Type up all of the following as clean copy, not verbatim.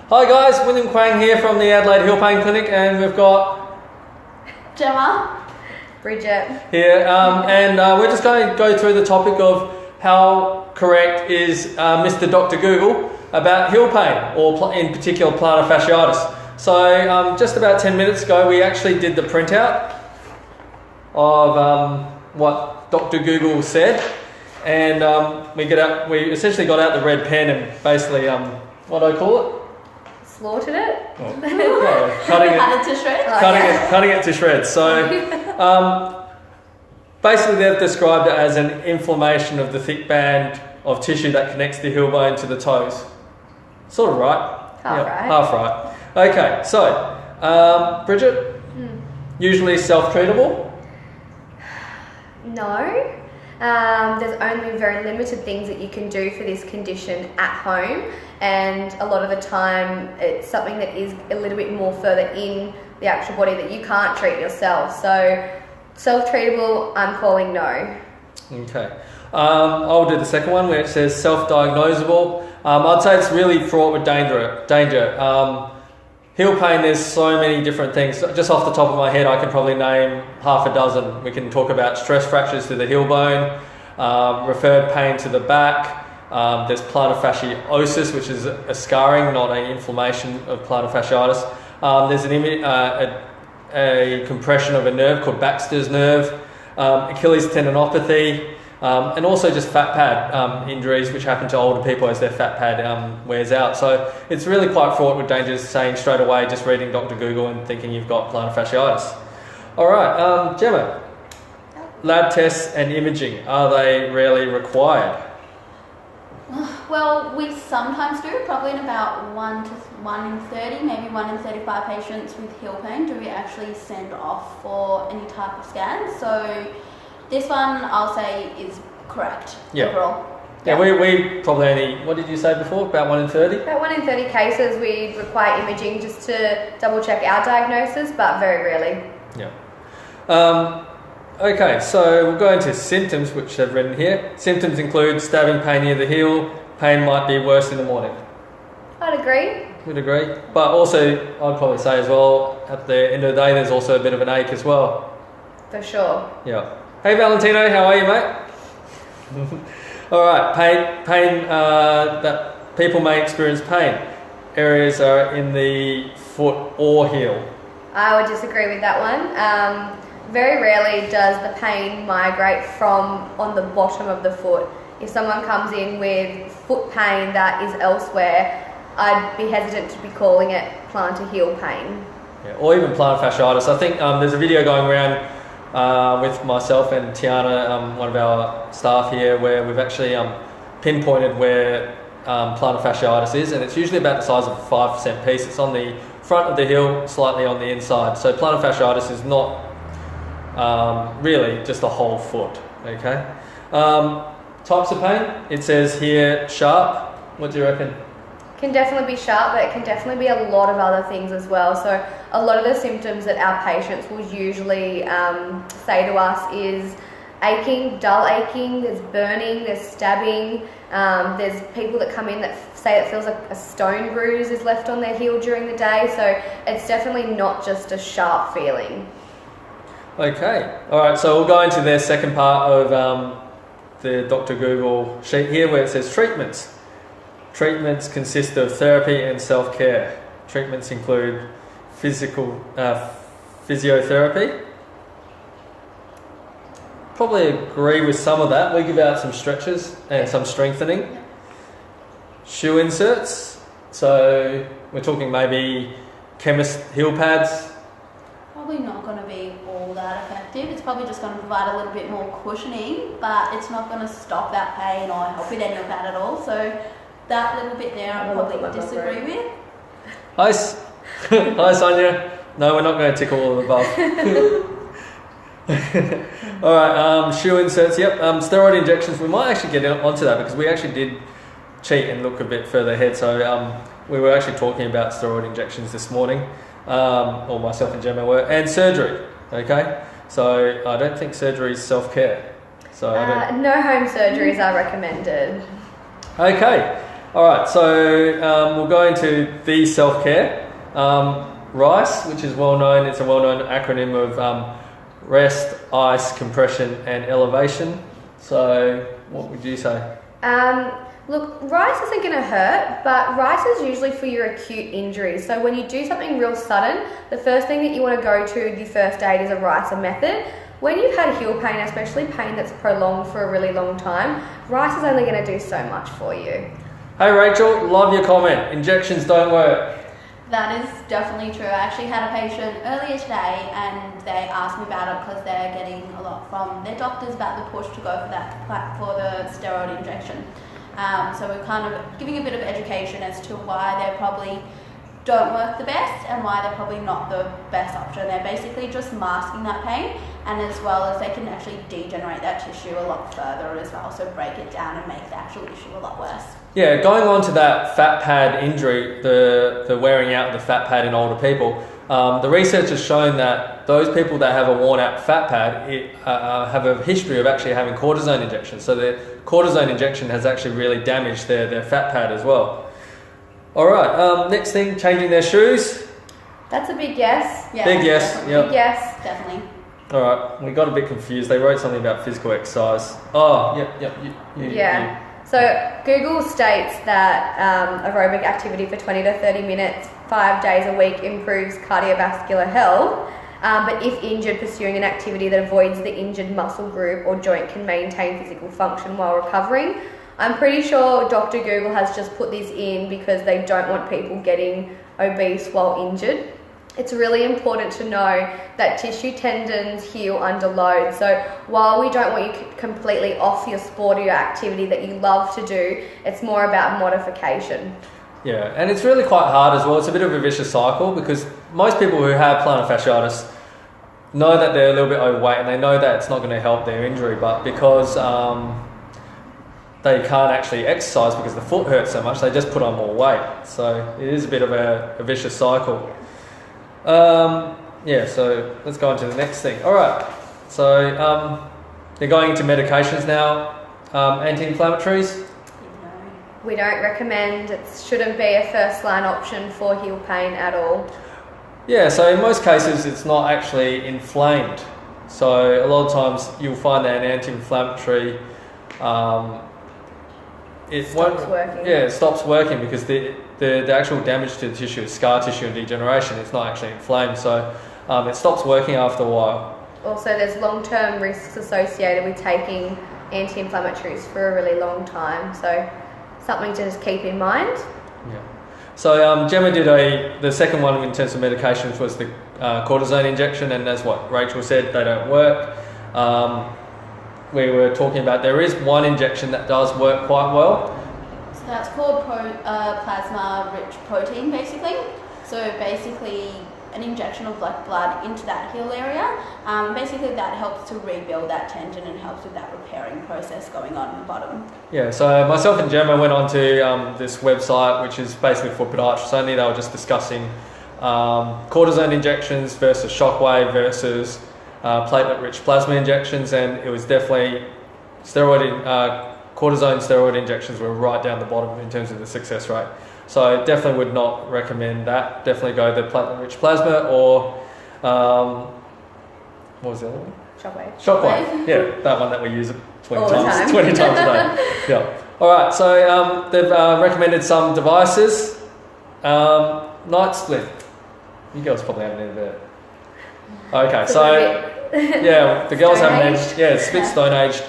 Hi guys, William Quang here from the Adelaide Hill Pain Clinic, and we've got Gemma, Bridget here, and we're just going to go through the topic of how correct is Mr. Dr. Google about heel pain, or in particular plantar fasciitis. So just about 10 minutes ago we actually did the printout of what Dr. Google said, and we essentially got out the red pen and basically, what do I call it? slaughtered it. Oh. No, cutting it to shreds. So basically they've described it as an inflammation of the thick band of tissue that connects the heel bone to the toes. Sort of right. Half right. Okay, so Bridget, usually self-treatable? No. There's only very limited things that you can do for this condition at home, and a lot of the time it's something that is a little bit more further in the actual body that you can't treat yourself. So self-treatable, I'm calling no. Okay. I'll do the second one where it says self-diagnosable. I'd say it's really fraught with danger. Heel pain, there's so many different things. Just off the top of my head, I can probably name half a dozen. We can talk about stress fractures to the heel bone, referred pain to the back. There's plantar fasciosis, which is a scarring, not an inflammation of plantar fasciitis. There's a compression of a nerve called Baxter's nerve, Achilles tendinopathy, and also just fat pad injuries, which happen to older people as their fat pad wears out. So it's really quite fraught with dangers, saying straight away, just reading Dr. Google and thinking you've got plantar fasciitis. All right, Gemma, lab tests and imaging, are they really required? Well, we sometimes do, probably in about 1 in 30, maybe 1 in 35 patients with heel pain do we actually send off for any type of scan. So this one I'll say is correct overall. Yeah, we probably only, what did you say before, about 1 in 30? About 1 in 30 cases we require imaging just to double check our diagnosis, but very rarely. Yeah. Okay, so we'll go into symptoms, which they've written here. Symptoms include stabbing pain near the heel. Pain might be worse in the morning. I'd agree. Would agree. But also, I'd probably say as well, at the end of the day, there's also a bit of an ache as well. For sure. Yeah. Hey Valentino, how are you, mate? All right, pain that people may experience pain. Areas are in the foot or heel. I would disagree with that one. Very rarely does the pain migrate from on the bottom of the foot. If someone comes in with foot pain that is elsewhere, I'd be hesitant to be calling it plantar heel pain. Yeah, or even plantar fasciitis. I think there's a video going around with myself and Tiana, one of our staff here, where we've actually pinpointed where plantar fasciitis is, and it's usually about the size of a 5% piece. It's on the front of the heel, slightly on the inside. So plantar fasciitis is not really just the whole foot. Okay. Types of pain, it says here sharp. What do you reckon? Can definitely be sharp, but it can definitely be a lot of other things as well. So a lot of the symptoms that our patients will usually say to us is aching, dull aching, there's burning, there's stabbing, there's people that come in that say it feels like a stone bruise is left on their heel during the day. So it's definitely not just a sharp feeling. Okay, all right, so we'll go into their second part of the Dr. Google sheet here, where it says treatments. Treatments consist of therapy and self-care. Treatments include physiotherapy. Probably agree with some of that. We give out some stretches and some strengthening. Shoe inserts. So we're talking maybe chemist heel pads. Probably not going to be all that effective. It's probably just going to provide a little bit more cushioning, but it's not going to stop that pain or help with any of that at all. So that little bit there I probably disagree with. Hi Sonia. No, we're not going to tick all of the above. All right, shoe inserts. Yep, steroid injections. We might actually get onto that because we actually did cheat and look a bit further ahead. So we were actually talking about steroid injections this morning. Or myself and Gemma were, and surgery. Okay, so I don't think surgery is self-care. So no home surgeries are recommended. Okay, All right, so we'll go into the self-care. RICE, which is well known, it's a well-known acronym of rest, ice, compression, and elevation. So what would you say? Look, RICE isn't going to hurt, but RICE is usually for your acute injuries. So when you do something real sudden, the first thing that you want to go to the first aid is a RICE method. When you've had heel pain, especially pain that's prolonged for a really long time, RICE is only going to do so much for you. Hey Rachel, love your comment. Injections don't work. That is definitely true. I actually had a patient earlier today and they asked me about it because they're getting a lot from their doctors about the push to go for the steroid injection. So we're kind of giving a bit of education as to why they probably don't work the best and why they're probably not the best option. They're basically just masking that pain, and as well as they can actually degenerate that tissue a lot further as well, so break it down and make the actual issue a lot worse. Yeah, going on to that fat pad injury, the wearing out of the fat pad in older people, the research has shown that those people that have a worn out fat pad have a history of actually having cortisone injections. So the cortisone injection has actually really damaged their fat pad as well. All right, next thing, changing their shoes. That's a big yes. Yeah, Big yes, definitely. yep. Big yes. Definitely. All right, we got a bit confused. They wrote something about physical exercise. Oh, yep. Yeah. So Google states that aerobic activity for 20 to 30 minutes, 5 days a week improves cardiovascular health. But if injured, pursuing an activity that avoids the injured muscle group or joint can maintain physical function while recovering. I'm pretty sure Dr. Google has just put this in because they don't want people getting obese while injured. It's really important to know that tissue tendons heal under load. So while we don't want you completely off your sport or your activity that you love to do, it's more about modification. Yeah, and it's really quite hard as well. It's a bit of a vicious cycle because most people who have plantar fasciitis know that they're a little bit overweight and they know that it's not going to help their injury, but because they can't actually exercise because the foot hurts so much, they just put on more weight. So it is a bit of a vicious cycle. Yeah, so let's go on to the next thing. All right, so they're going into medications now, anti-inflammatories. We don't recommend, it shouldn't be a first line option for heel pain at all. Yeah, so in most cases it's not actually inflamed. So a lot of times you'll find that an anti-inflammatory it Stops working. Yeah, it stops working because the actual damage to the tissue is scar tissue and degeneration. It's not actually inflamed, so it stops working after a while. Also, there's long-term risks associated with taking anti-inflammatories for a really long time, so something to just keep in mind. Yeah. So Gemma did the second one in terms of medications was the cortisone injection, and as what Rachel said, they don't work. We were talking about there is one injection that does work quite well. So that's called plasma-rich protein, basically. So basically, an injection of black blood into that heel area. Basically, that helps to rebuild that tendon and helps with that repairing process going on in the bottom. Yeah. So myself and Gemma went on to this website, which is basically for podiatrists only. They were just discussing cortisone injections versus shockwave versus platelet-rich plasma injections, and it was definitely cortisone steroid injections were right down the bottom in terms of the success rate. So I definitely would not recommend that. Definitely go the platelet-rich plasma or what was the other one? Shockwave. Yeah, that one that we use 20 times a day. Yeah. All right. So they've recommended some devices. Night split. You girls probably haven't heard of it. Okay, so yeah, the girls haven't. It's a bit stone aged.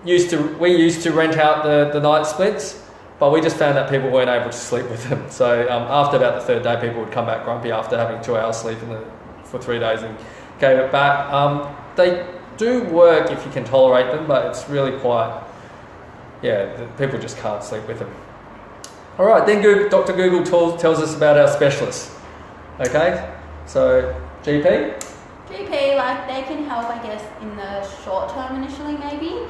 We used to rent out the night splits, but we just found that people weren't able to sleep with them. So after about the third day, people would come back grumpy after having 2 hours sleep for 3 days and gave it back. They do work if you can tolerate them, but it's really quite people just can't sleep with them. All right, then Dr. Google tells us about our specialists. Okay, so GP, they can help, I guess, in the short term initially, maybe.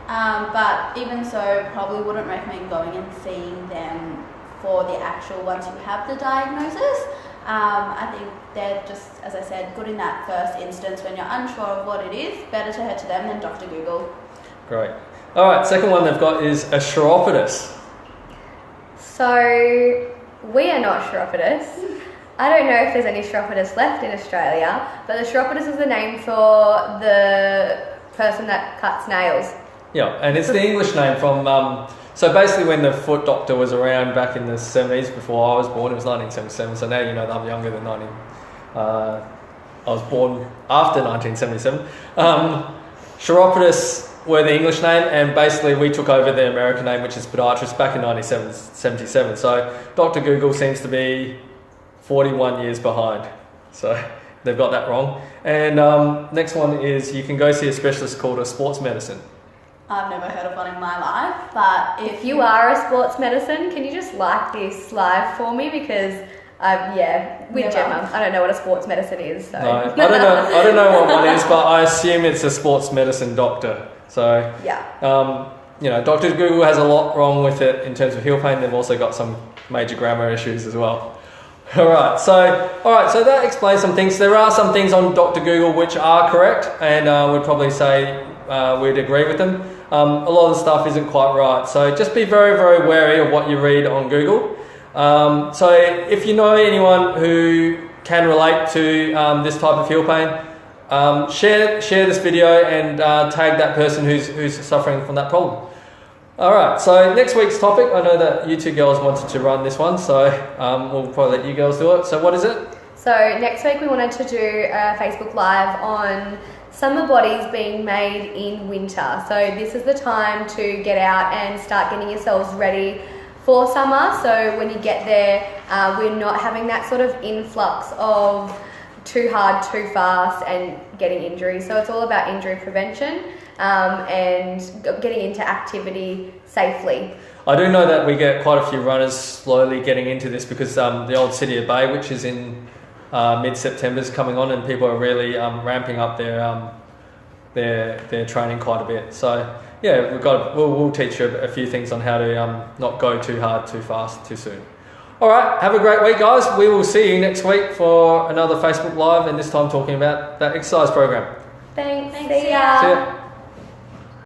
But even so, probably wouldn't recommend going and seeing them for the actual once you have the diagnosis. I think they're just, as I said, good in that first instance when you're unsure of what it is. Better to head to them than Dr. Google. Great. All right, second one they've got is a chiropodist. So we are not chiropodists. I don't know if there's any chiropodists left in Australia, but the chiropodist is the name for the person that cuts nails. Yeah, and it's the English name from... so basically when the foot doctor was around back in the 70s, before I was born, it was 1977, so now you know that I'm younger than I was born after 1977. Chiropodists were the English name, and basically we took over the American name, which is podiatrist, back in 1977. So Dr. Google seems to be 41 years behind. So they've got that wrong. And next one is you can go see a specialist called a sports medicine. I've never heard of one in my life, but If you are a sports medicine, can you just like this live for me? Because with Never. Gemma, I don't know what a sports medicine is. So. No, I don't know what one is, but I assume it's a sports medicine doctor. So Yeah. Dr. Google has a lot wrong with it in terms of heel pain. They've also got some major grammar issues as well. All right, so that explains some things. There are some things on Dr. Google which are correct, and we'd probably say we'd agree with them. A lot of the stuff isn't quite right, so just be very, very wary of what you read on Google. So if you know anyone who can relate to this type of heel pain, share this video and tag that person who's suffering from that problem. All right, so next week's topic, I know that you two girls wanted to run this one, so we'll probably let you girls do it. So what is it? So next week we wanted to do a Facebook Live on summer bodies being made in winter. So this is the time to get out and start getting yourselves ready for summer. So when you get there, we're not having that sort of influx of too hard, too fast and getting injuries. So it's all about injury prevention and getting into activity safely. I do know that we get quite a few runners slowly getting into this because the old City of Bay, which is in mid-September, is coming on, and people are really ramping up their training quite a bit. So yeah, we'll teach you a few things on how to not go too hard, too fast, too soon. All right, have a great week, guys. We will see you next week for another Facebook Live, and this time talking about that exercise program. Thanks. Thanks, See ya. See ya.